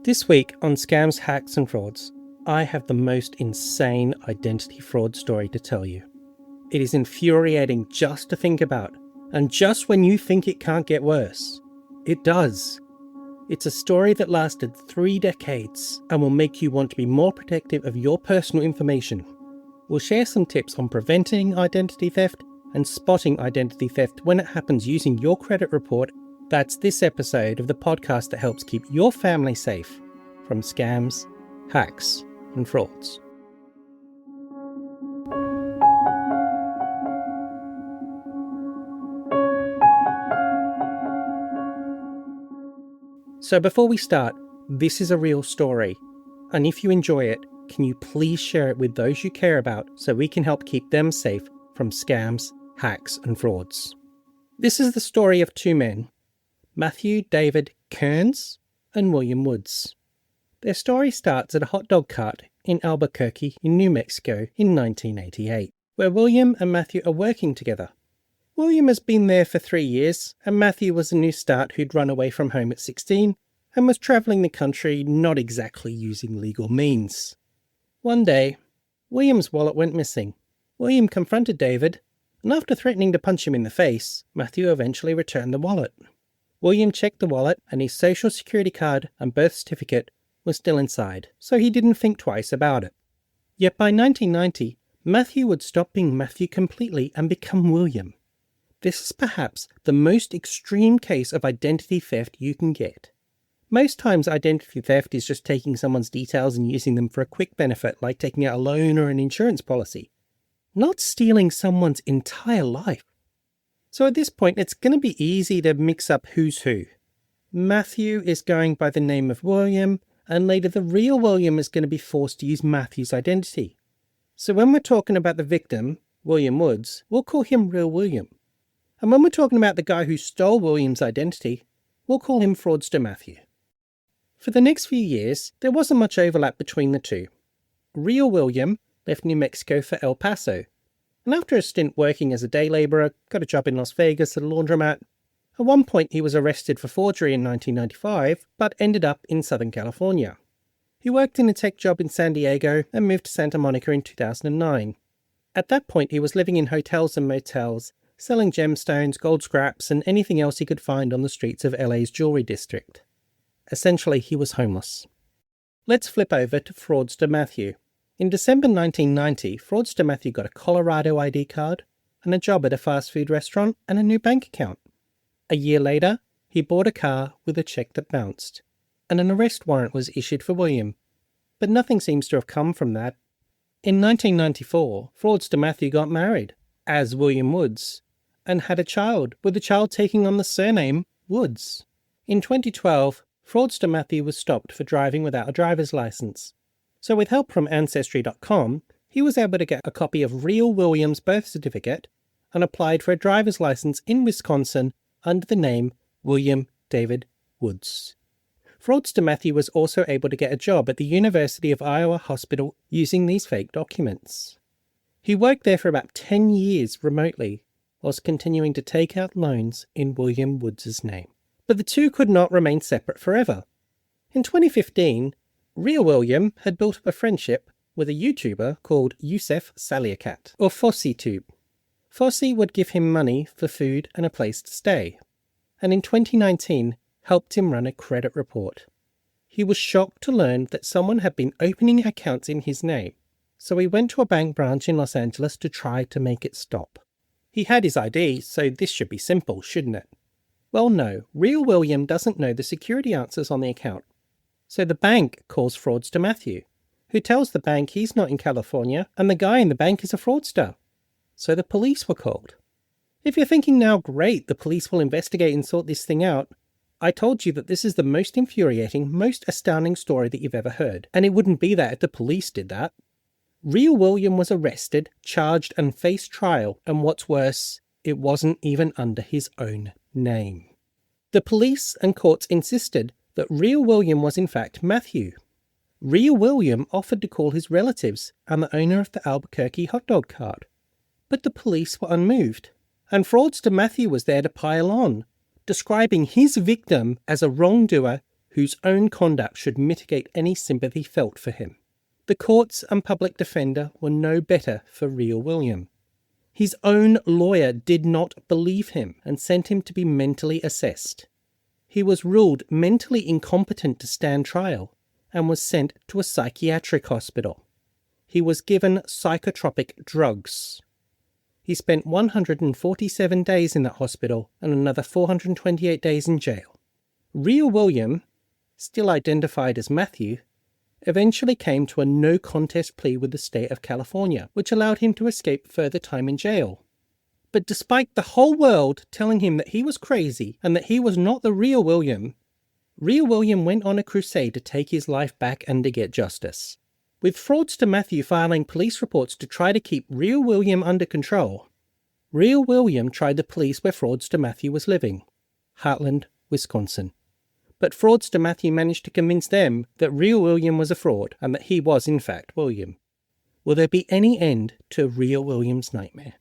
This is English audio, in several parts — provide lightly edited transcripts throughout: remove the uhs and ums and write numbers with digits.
This week on Scams, Hacks and Frauds, I have the most insane identity fraud story to tell you. It is infuriating just to think about, and just when you think it can't get worse, it does. It's a story that lasted 3 decades and will make you want to be more protective of your personal information. We'll share some tips on preventing identity theft and spotting identity theft when it happens using your credit report. That's this episode of the podcast that helps keep your family safe from scams, hacks, and frauds. So before we start, this is a real story, and if you enjoy it, can you please share it with those you care about so we can help keep them safe from scams, hacks, and frauds. This is the story of 2 men, Matthew David Kearns and William Woods. Their story starts at a hot dog cart in Albuquerque in New Mexico in 1988, where William and Matthew are working together. William has been there for 3 years, and Matthew was a new start who'd run away from home at 16 and was travelling the country not exactly using legal means. One day, William's wallet went missing. William confronted David, and after threatening to punch him in the face, Matthew eventually returned the wallet. William checked the wallet, and his social security card and birth certificate was still inside, so he didn't think twice about it. Yet by 1990, Matthew would stop being Matthew completely and become William. This is perhaps the most extreme case of identity theft you can get. Most times identity theft is just taking someone's details and using them for a quick benefit, like taking out a loan or an insurance policy. Not stealing someone's entire life. So at this point, it's going to be easy to mix up who's who. Matthew is going by the name of William, and later the real William is going to be forced to use Matthew's identity. So when we're talking about the victim, William Woods, we'll call him Real William. And when we're talking about the guy who stole William's identity, we'll call him Fraudster Matthew. For the next few years, there wasn't much overlap between the two. Real William left New Mexico for El Paso, and after a stint working as a day labourer, got a job in Las Vegas at a laundromat. At one point he was arrested for forgery in 1995, but ended up in Southern California. He worked in a tech job in San Diego and moved to Santa Monica in 2009. At that point he was living in hotels and motels, selling gemstones, gold scraps, and anything else he could find on the streets of LA's jewelry district. Essentially, he was homeless. Let's flip over to Fraudster Matthew. In December 1990, Fraudster Matthew got a Colorado ID card and a job at a fast food restaurant and a new bank account. A year later, he bought a car with a check that bounced, and an arrest warrant was issued for William. But nothing seems to have come from that. In 1994, Fraudster Matthew got married, as William Woods, and had a child, with the child taking on the surname Woods. In 2012, Fraudster Matthew was stopped for driving without a driver's license. So with help from Ancestry.com, he was able to get a copy of Real William's birth certificate and applied for a driver's license in Wisconsin under the name William David Woods. Fraudster Matthew was also able to get a job at the University of Iowa Hospital using these fake documents. He worked there for about 10 years remotely, whilst continuing to take out loans in William Woods' name. But the two could not remain separate forever. In 2015, Real William had built up a friendship with a YouTuber called Yusef Saliakat, or FossyTube. Fossy would give him money for food and a place to stay, and in 2019 helped him run a credit report. He was shocked to learn that someone had been opening accounts in his name, so he went to a bank branch in Los Angeles to try to make it stop. He had his ID, so this should be simple, shouldn't it? Well, no, Real William doesn't know the security answers on the account. So the bank calls Fraudster Matthew, who tells the bank he's not in California and the guy in the bank is a fraudster. So the police were called. If you're thinking now, great, the police will investigate and sort this thing out, I told you that this is the most infuriating, most astounding story that you've ever heard, and it wouldn't be that if the police did that. Real William was arrested, charged, and faced trial, and what's worse, it wasn't even under his own name. The police and courts insisted that Real William was in fact Matthew. Real William offered to call his relatives and the owner of the Albuquerque hot dog cart. But the police were unmoved, and Fraudster Matthew was there to pile on, describing his victim as a wrongdoer whose own conduct should mitigate any sympathy felt for him. The courts and public defender were no better for Real William. His own lawyer did not believe him and sent him to be mentally assessed. He was ruled mentally incompetent to stand trial and was sent to a psychiatric hospital. He was given psychotropic drugs. He spent 147 days in that hospital and another 428 days in jail. Real William, still identified as Matthew, eventually came to a no-contest plea with the state of California, which allowed him to escape further time in jail. But despite the whole world telling him that he was crazy and that he was not the real William went on a crusade to take his life back and to get justice. With fraudster Matthew filing police reports to try to keep Real William under control, Real William tried the police where fraudster Matthew was living, Heartland, Wisconsin. But fraudster Matthew managed to convince them that Real William was a fraud and that he was in fact William. Will there be any end to Real William's nightmare?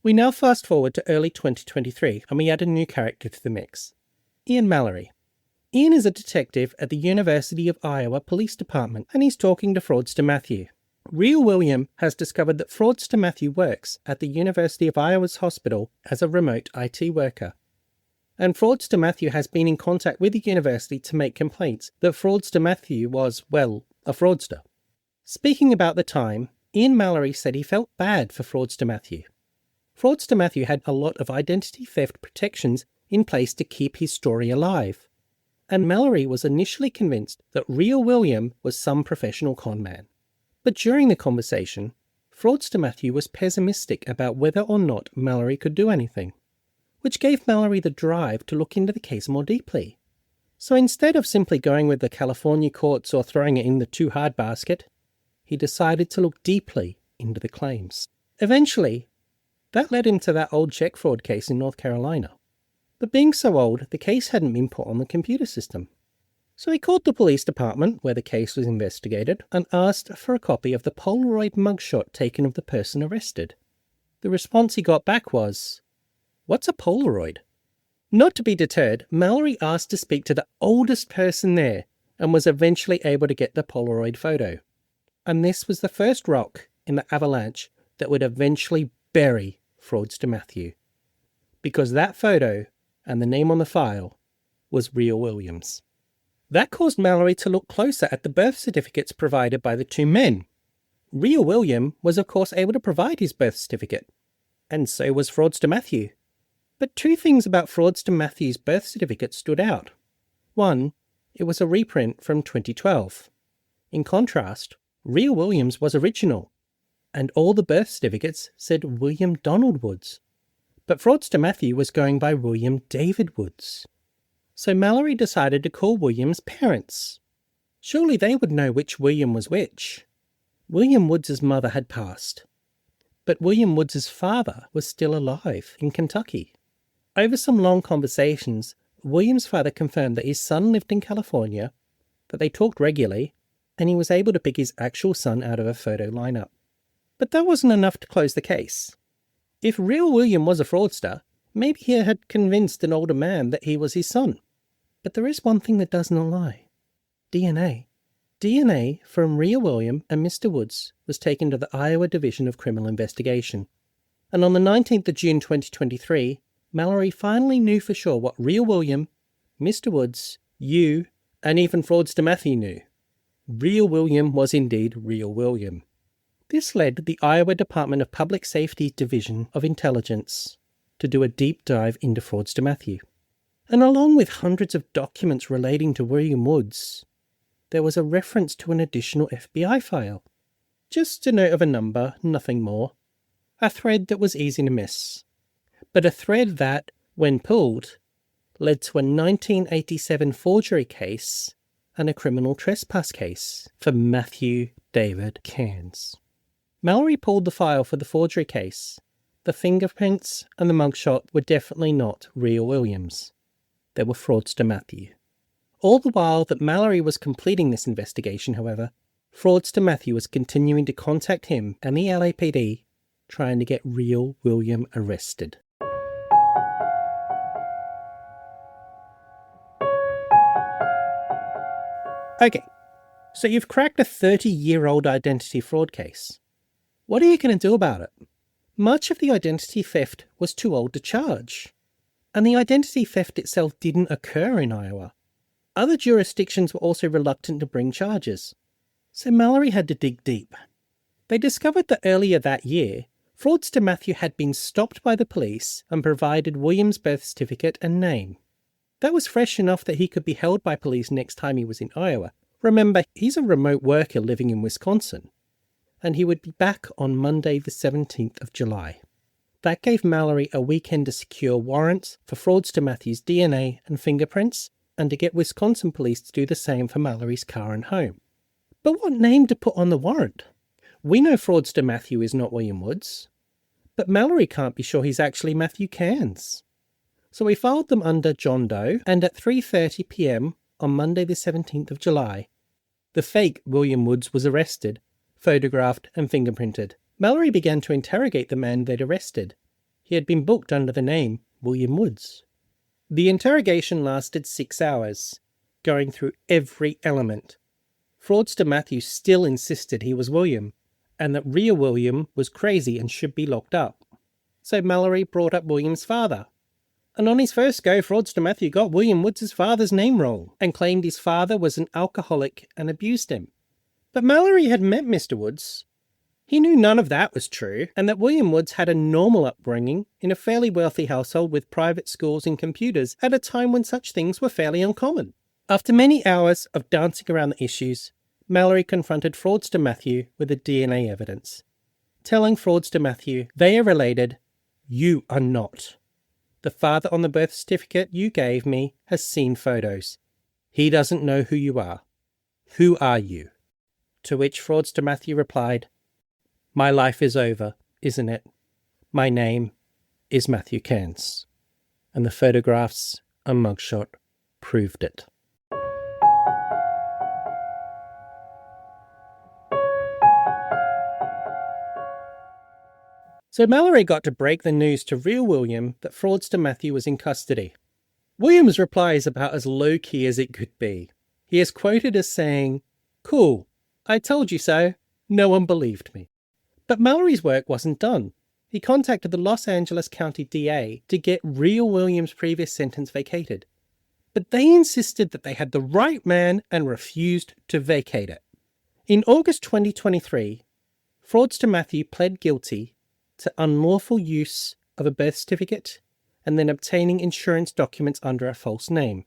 We now fast forward to early 2023 and we add a new character to the mix. Ian Mallory. Ian is a detective at the University of Iowa Police Department and he's talking to fraudster Matthew. Real William has discovered that fraudster Matthew works at the University of Iowa's hospital as a remote IT worker. And fraudster Matthew has been in contact with the university to make complaints that fraudster Matthew was, well, a fraudster. Speaking about the time, Ian Mallory said he felt bad for fraudster Matthew. Fraudster Matthew had a lot of identity theft protections in place to keep his story alive. And Mallory was initially convinced that Real William was some professional conman. But during the conversation, fraudster Matthew was pessimistic about whether or not Mallory could do anything, which gave Mallory the drive to look into the case more deeply. So instead of simply going with the California courts or throwing it in the too hard basket, he decided to look deeply into the claims. Eventually, that led him to that old check fraud case in North Carolina. But being so old, the case hadn't been put on the computer system. So he called the police department where the case was investigated and asked for a copy of the Polaroid mugshot taken of the person arrested. The response he got back was, "What's a Polaroid?" Not to be deterred, Mallory asked to speak to the oldest person there and was eventually able to get the Polaroid photo. And this was the first rock in the avalanche that would eventually bury fraudster Matthew. Because that photo and the name on the file was Real William's. That caused Mallory to look closer at the birth certificates provided by the two men. Real William was of course able to provide his birth certificate, and so was fraudster Matthew. But two things about fraudster Matthew's birth certificate stood out. One, it was a reprint from 2012. In contrast, Real William's was original, and all the birth certificates said William Donald Woods. But fraudster Matthew was going by William David Woods. So Mallory decided to call William's parents. Surely they would know which William was which. William Woods' mother had passed, but William Woods' father was still alive in Kentucky. Over some long conversations, William's father confirmed that his son lived in California, that they talked regularly, and he was able to pick his actual son out of a photo lineup. But that wasn't enough to close the case. If Real William was a fraudster, maybe he had convinced an older man that he was his son. But there is one thing that does not lie. DNA. DNA from Real William and Mr. Woods was taken to the Iowa Division of Criminal Investigation. And on the 19th of June 2023, Mallory finally knew for sure what Real William, Mr. Woods, you, and even fraudster Matthew knew. Real William was indeed Real William. This led the Iowa Department of Public Safety Division of Intelligence to do a deep dive into fraudster Matthew. And along with hundreds of documents relating to William Woods, there was a reference to an additional FBI file. Just a note of a number, nothing more. A thread that was easy to miss. But a thread that, when pulled, led to a 1987 forgery case and a criminal trespass case for Matthew David Cairns. Mallory pulled the file for the forgery case. The fingerprints and the mugshot were definitely not Real William's. They were fraudster Matthew. All the while that Mallory was completing this investigation, however, fraudster Matthew was continuing to contact him and the LAPD, trying to get real William arrested. Okay, so you've cracked a 30-year-old identity fraud case. What are you going to do about it? Much of the identity theft was too old to charge, and the identity theft itself didn't occur in Iowa. Other jurisdictions were also reluctant to bring charges, so Mallory had to dig deep. They discovered that earlier that year, fraudster Matthew had been stopped by the police and provided William's birth certificate and name. That was fresh enough that he could be held by police next time he was in Iowa. Remember, he's a remote worker living in Wisconsin, and he would be back on Monday the 17th of July. That gave Mallory a weekend to secure warrants for fraudster Matthew's DNA and fingerprints, and to get Wisconsin police to do the same for Mallory's car and home. But what name to put on the warrant? We know fraudster Matthew is not William Woods, but Mallory can't be sure he's actually Matthew Cairns. So we filed them under John Doe, and at 3:30 p.m. on Monday the 17th of July, the fake William Woods was arrested, photographed and fingerprinted. Mallory began to interrogate the man they'd arrested. He had been booked under the name William Woods. The interrogation lasted 6 hours, going through every element. Fraudster Matthew still insisted he was William, and that real William was crazy and should be locked up. So Mallory brought up William's father. And on his first go, fraudster Matthew got William Woods' father's name wrong and claimed his father was an alcoholic and abused him. But Mallory had met Mr. Woods. He knew none of that was true, and that William Woods had a normal upbringing in a fairly wealthy household with private schools and computers at a time when such things were fairly uncommon. After many hours of dancing around the issues, Mallory confronted fraudster Matthew with the DNA evidence, telling fraudster Matthew they are related, you are not. The father on the birth certificate you gave me has seen photos. He doesn't know who you are. Who are you? To which fraudster Matthew replied, my life is over, isn't it? My name is Matthew Cairns. And the photographs and mugshot proved it. So Mallory got to break the news to real William that fraudster Matthew was in custody. William's reply is about as low-key as it could be. He is quoted as saying, cool, I told you so, no one believed me. But Mallory's work wasn't done. He contacted the Los Angeles County DA to get real William's previous sentence vacated. But they insisted that they had the right man and refused to vacate it. In August 2023, fraudster Matthew pled guilty to unlawful use of a birth certificate and then obtaining insurance documents under a false name.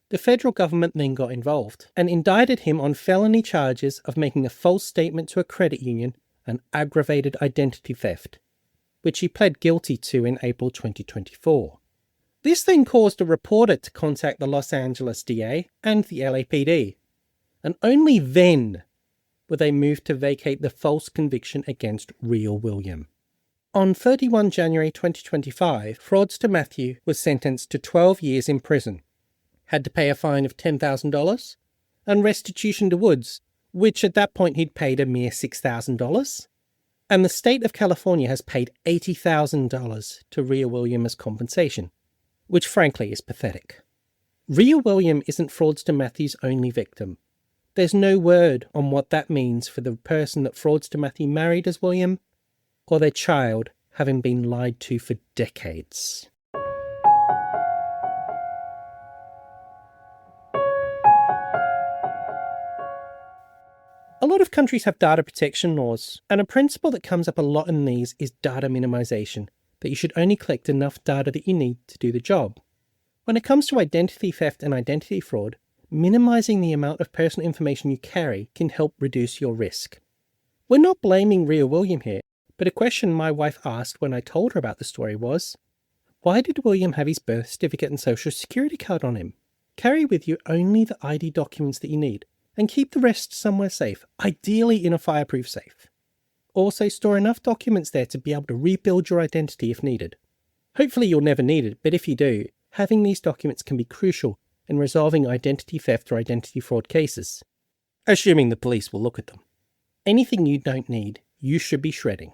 The federal government then got involved and indicted him on felony charges of making a false statement to a credit union and aggravated identity theft, which he pled guilty to in April 2024. This then caused a reporter to contact the Los Angeles DA and the LAPD, and only then were they moved to vacate the false conviction against real William. On 31 January 2025, fraudster Matthew was sentenced to 12 years in prison, had to pay a fine of $10,000, and restitution to Woods, which at that point he'd paid a mere $6,000. And the state of California has paid $80,000 to real William as compensation, which frankly is pathetic. Real William isn't fraudster Matthew's only victim. There's no word on what that means for the person that fraudster Matthew married as William, or their child having been lied to for decades. A lot of countries have data protection laws, and a principle that comes up a lot in these is data minimisation, that you should only collect enough data that you need to do the job. When it comes to identity theft and identity fraud, minimising the amount of personal information you carry can help reduce your risk. We're not blaming real William here, but a question my wife asked when I told her about the story was, why did William have his birth certificate and social security card on him? Carry with you only the ID documents that you need, and keep the rest somewhere safe, ideally in a fireproof safe. Also store enough documents there to be able to rebuild your identity if needed. Hopefully you'll never need it, but if you do, having these documents can be crucial in resolving identity theft or identity fraud cases. assuming the police will look at them. Anything you don't need, you should be shredding.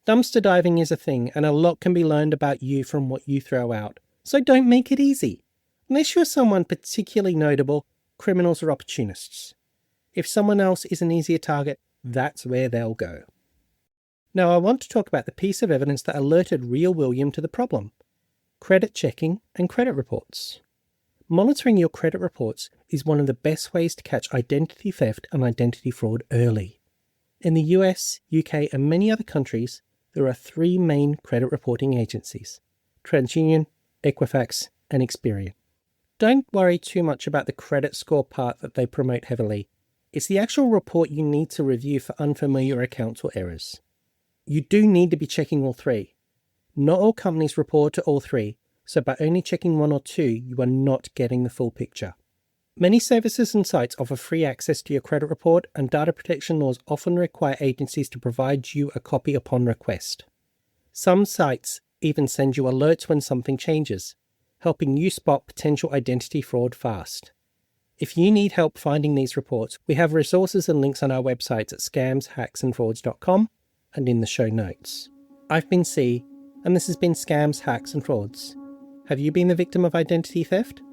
Dumpster diving is a thing, and a lot can be learned about you from what you throw out, so don't make it easy. Unless you're someone particularly notable, criminals are opportunists. If someone else is an easier target, that's where they'll go. Now I want to talk about the piece of evidence that alerted real William to the problem: credit checking and credit reports. Monitoring your credit reports is one of the best ways to catch identity theft and identity fraud early. In the US, UK and many other countries, there are 3 main credit reporting agencies: TransUnion, Equifax and Experian. Don't worry too much about the credit score part that they promote heavily. It's the actual report you need to review for unfamiliar accounts or errors. You do need to be checking all 3. Not all companies report to all 3, so by only checking 1 or 2, you are not getting the full picture. Many services and sites offer free access to your credit report, and data protection laws often require agencies to provide you a copy upon request. Some sites even send you alerts when something changes, helping you spot potential identity fraud fast. If you need help finding these reports, we have resources and links on our websites at scamshacksandfrauds.com and in the show notes. I've been C, and this has been Scams, Hacks and Frauds. Have you been the victim of identity theft?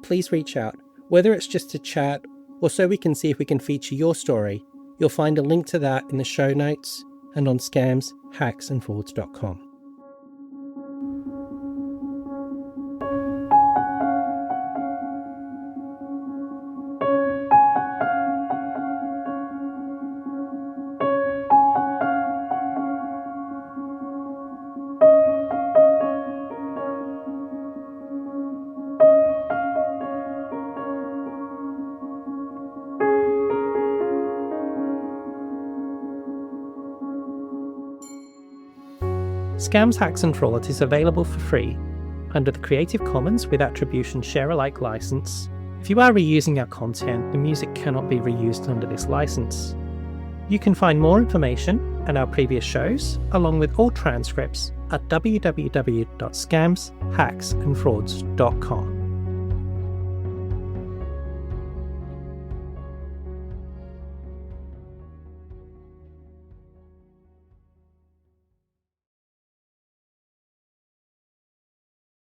Please reach out, whether it's just to chat or so we can see if we can feature your story. You'll find a link to that in the show notes and on scamshacksandfrauds.com. Scams, Hacks and Frauds is available for free under the Creative Commons with Attribution Share-alike license. If you are reusing our content, the music cannot be reused under this license. You can find more information and our previous shows, along with all transcripts, at www.scamshacksandfrauds.com.